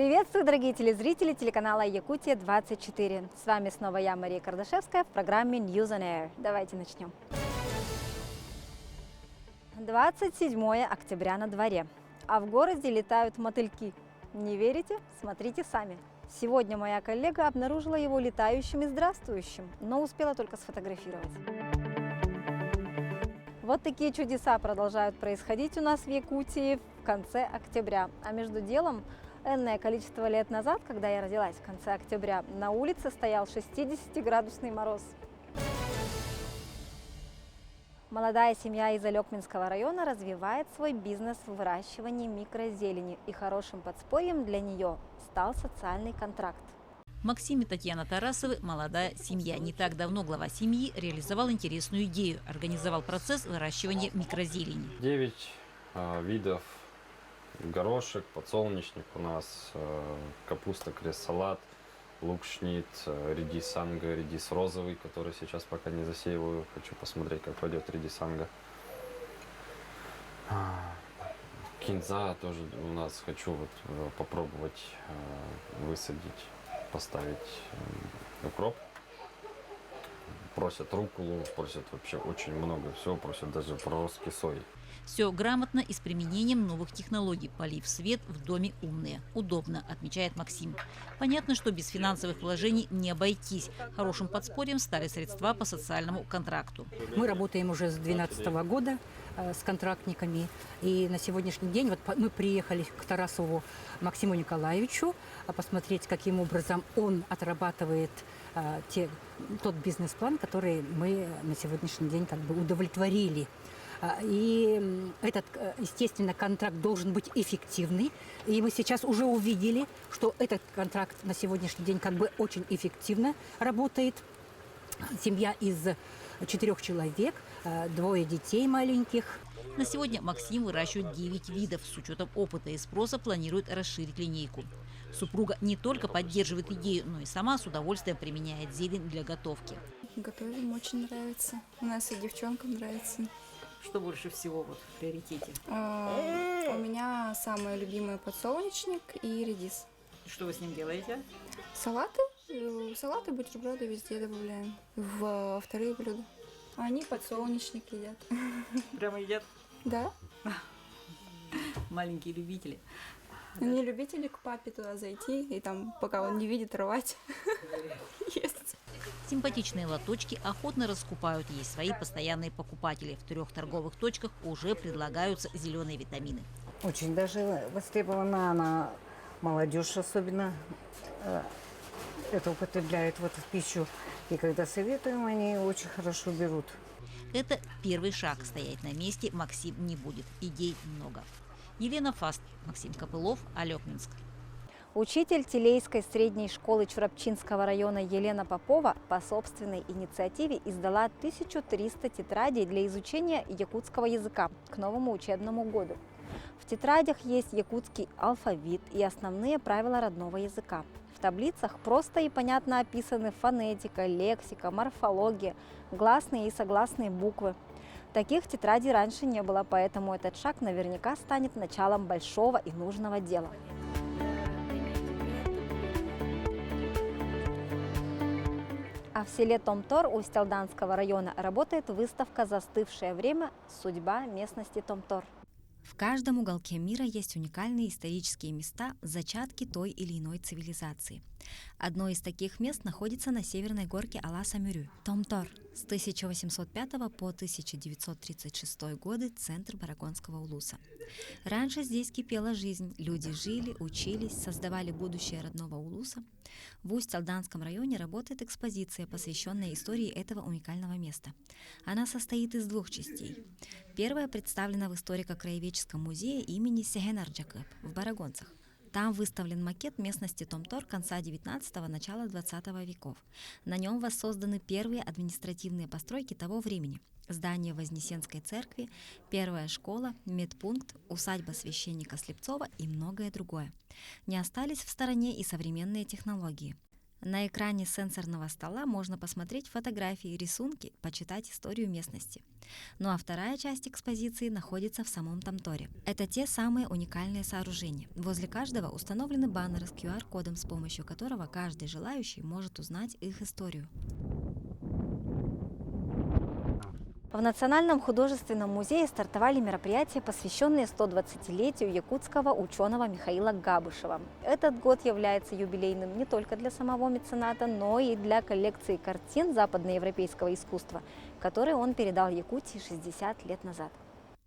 Приветствую, дорогие телезрители телеканала Якутия-24. С вами снова я, Мария Кардашевская, в программе News on Air. Давайте начнем. 27 октября на дворе, а в городе летают мотыльки. Не верите? Смотрите сами. Сегодня моя коллега обнаружила его летающим и здравствующим, но успела только сфотографировать. Вот такие чудеса продолжают происходить у нас в Якутии в конце октября. А между делом, энное количество лет назад, когда я родилась в конце октября, на улице стоял 60-градусный мороз. Молодая семья из Алекминского района развивает свой бизнес в выращивании микрозелени, и хорошим подспорьем для нее стал социальный контракт. Максим и Татьяна Тарасовы – молодая семья. Не так давно глава семьи реализовал интересную идею, организовал процесс выращивания микрозелени. 9 видов: горошек, подсолнечник у нас, капуста, крест-салат, лук-шнит, редис анго, редис розовый, который сейчас пока не засеиваю. Хочу посмотреть, как пойдет редис анго. Кинза тоже у нас хочу попробовать высадить, поставить укроп. Просят руккулу, просят вообще очень много всего, просят даже проростки сои. Все грамотно и с применением новых технологий. Полив свет в доме умные. Удобно, отмечает Максим. Понятно, что без финансовых вложений не обойтись. Хорошим подспорьем стали средства по социальному контракту. Мы работаем уже с 2012 года с контрактниками. И на сегодняшний день мы приехали к Тарасову Максиму Николаевичу посмотреть, каким образом он отрабатывает тот бизнес-план, который мы на сегодняшний день удовлетворили. И этот, естественно, контракт должен быть эффективный. И мы сейчас уже увидели, что этот контракт на сегодняшний день очень эффективно работает. Семья из 4 человек, 2 детей маленьких. На сегодня Максим выращивает 9 видов. С учетом опыта и спроса планирует расширить линейку. Супруга не только поддерживает идею, но и сама с удовольствием применяет зелень для готовки. Готовим, очень нравится. У нас и девчонкам нравится. Что больше всего в приоритете? У меня самый любимый подсолнечник и редис. Что вы с ним делаете? Салаты, бутерброды везде добавляем. В вторые блюда. Они подсолнечник едят. Прямо едят? Да. Маленькие любители. Они любители к папе туда зайти и там, пока он не видит, рвать. Есть. Симпатичные лоточки охотно раскупают. Есть свои постоянные покупатели. В 3 торговых точках уже предлагаются зеленые витамины. Очень даже востребована она, молодежь особенно это употребляет в пищу. И когда советуем, они очень хорошо берут. Это первый шаг. Стоять на месте Максим не будет. Идей много. Елена Фаст, Максим Копылов, Алекминск. Учитель Тилейской средней школы Чурапчинского района Елена Попова по собственной инициативе издала 1300 тетрадей для изучения якутского языка к новому учебному году. В тетрадях есть якутский алфавит и основные правила родного языка. В таблицах просто и понятно описаны фонетика, лексика, морфология, гласные и согласные буквы. Таких тетрадей раньше не было, поэтому этот шаг наверняка станет началом большого и нужного дела. А в селе Томтор Усть-Алданского района работает выставка «Застывшее время. Судьба местности Томтор». В каждом уголке мира есть уникальные исторические места, зачатки той или иной цивилизации. Одно из таких мест находится на северной горке Аласа-Мюрю – Томтор. С 1805 по 1936 годы – центр Барагонского улуса. Раньше здесь кипела жизнь, люди жили, учились, создавали будущее родного улуса. В Усть-Алданском районе работает экспозиция, посвященная истории этого уникального места. Она состоит из 2 частей. Первая представлена в историко-краеведческом музее имени Сегенарджакэп в Барагонцах. Там выставлен макет местности Томтор конца XIX – начала XX веков. На нем воссозданы первые административные постройки того времени. Здание Вознесенской церкви, первая школа, медпункт, усадьба священника Слепцова и многое другое. Не остались в стороне и современные технологии. На экране сенсорного стола можно посмотреть фотографии, рисунки, почитать историю местности. Ну а вторая часть экспозиции находится в самом Томторе. Это те самые уникальные сооружения. Возле каждого установлены баннеры с QR-кодом, с помощью которого каждый желающий может узнать их историю. В Национальном художественном музее стартовали мероприятия, посвященные 120-летию якутского ученого Михаила Габышева. Этот год является юбилейным не только для самого мецената, но и для коллекции картин западноевропейского искусства, которые он передал Якутии 60 лет назад.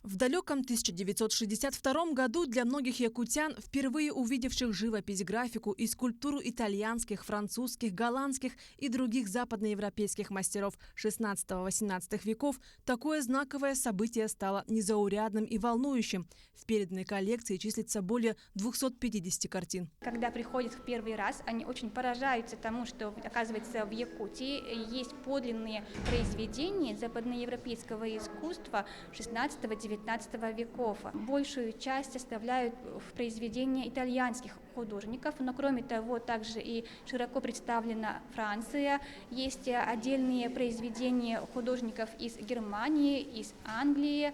В далеком 1962 году для многих якутян, впервые увидевших живопись, графику и скульптуру итальянских, французских, голландских и других западноевропейских мастеров XVI-XVIII веков, такое знаковое событие стало незаурядным и волнующим. В переданной коллекции числится более 250 картин. Когда приходят в первый раз, они очень поражаются тому, что, оказывается, в Якутии есть подлинные произведения западноевропейского искусства XVI-XIX веков. Большую часть составляют в произведения итальянских художников, но кроме того также и широко представлена Франция. Есть отдельные произведения художников из Германии, из Англии,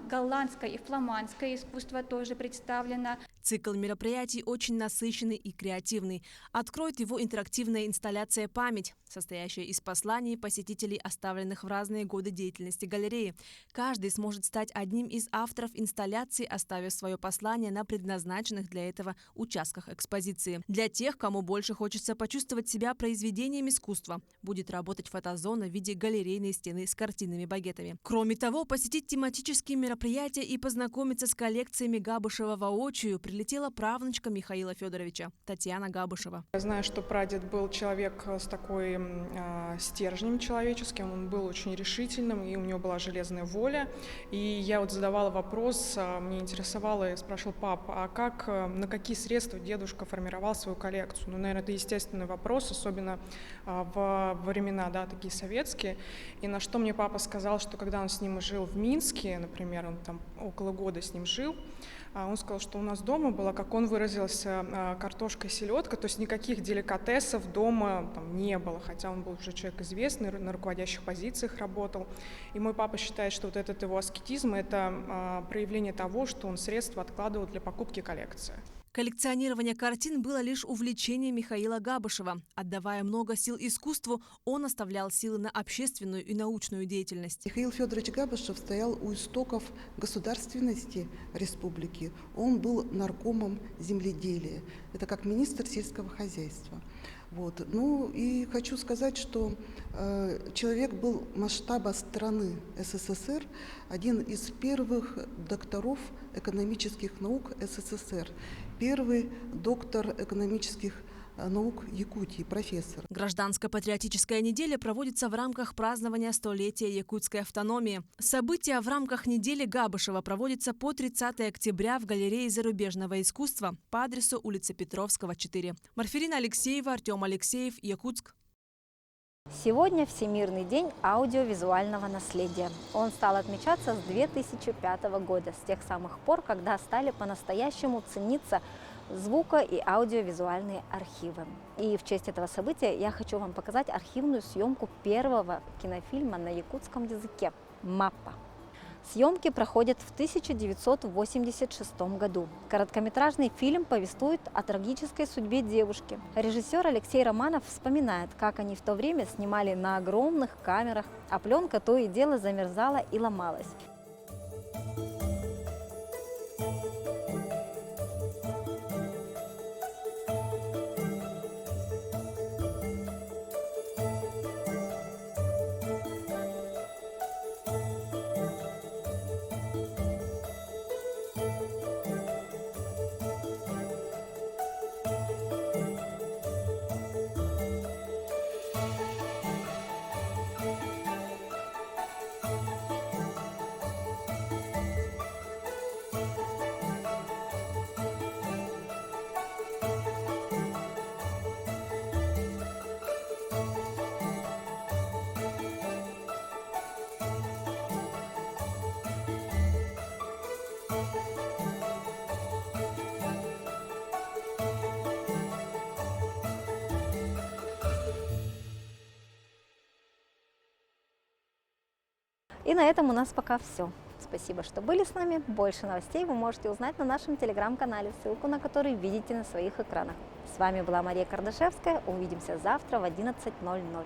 голландское и фламандское искусство тоже представлено. Цикл мероприятий очень насыщенный и креативный. Откроет его интерактивная инсталляция «Память», состоящая из посланий посетителей, оставленных в разные годы деятельности галереи. Каждый сможет стать одним из авторов инсталляции, оставив свое послание на предназначенных для этого участках экспозиции. Для тех, кому больше хочется почувствовать себя произведением искусства, будет работать фотозона в виде галерейной стены с картинами-багетами. Кроме того, посетить тематические мероприятия и познакомиться с коллекциями Габышева воочию прилетела правнучка Михаила Федоровича, Татьяна Габышева. Я знаю, что прадед был человек с такой стержнем человеческим, он был очень решительным, и у него была железная воля. И я вот задавала вопрос, мне интересовало, я спрашивала: пап, а на какие средства дедушка формировал свою коллекцию? Ну, наверное, это естественный вопрос, особенно во времена, да, такие советские. И на что мне папа сказал, что когда он с ним жил в Минске, например, он там около года с ним жил, он сказал, что у нас дома была, как он выразился, картошка и селедка, то есть никаких деликатесов дома там не было, хотя он был уже человек известный, на руководящих позициях работал. И мой папа считает, что вот этот его аскетизм – это проявление того, что он средства откладывал для покупки коллекции. Коллекционирование картин было лишь увлечением Михаила Габышева. Отдавая много сил искусству, он оставлял силы на общественную и научную деятельность. Михаил Федорович Габышев стоял у истоков государственности республики. Он был наркомом земледелия. Это как министр сельского хозяйства. Вот. Ну и хочу сказать, что человек был масштаба страны СССР, один из первых докторов экономических наук СССР, первый доктор экономических наук Якутии, профессор. Гражданско-патриотическая неделя проводится в рамках празднования столетия якутской автономии. События в рамках недели Габышева проводятся по 30 октября в галерее зарубежного искусства по адресу улица Петровского, 4. Марферина Алексеева, Артем Алексеев, Якутск. Сегодня Всемирный день аудиовизуального наследия. Он стал отмечаться с 2005 года, с тех самых пор, когда стали по-настоящему цениться звуко- и аудиовизуальные архивы. И в честь этого события я хочу вам показать архивную съемку первого кинофильма на якутском языке «Маппа». Съемки проходят в 1986 году. Короткометражный фильм повествует о трагической судьбе девушки. Режиссер Алексей Романов вспоминает, как они в то время снимали на огромных камерах, а пленка то и дело замерзала и ломалась. И на этом у нас пока все. Спасибо, что были с нами. Больше новостей вы можете узнать на нашем телеграм-канале, ссылку на который видите на своих экранах. С вами была Мария Кардашевская. Увидимся завтра в 11:00.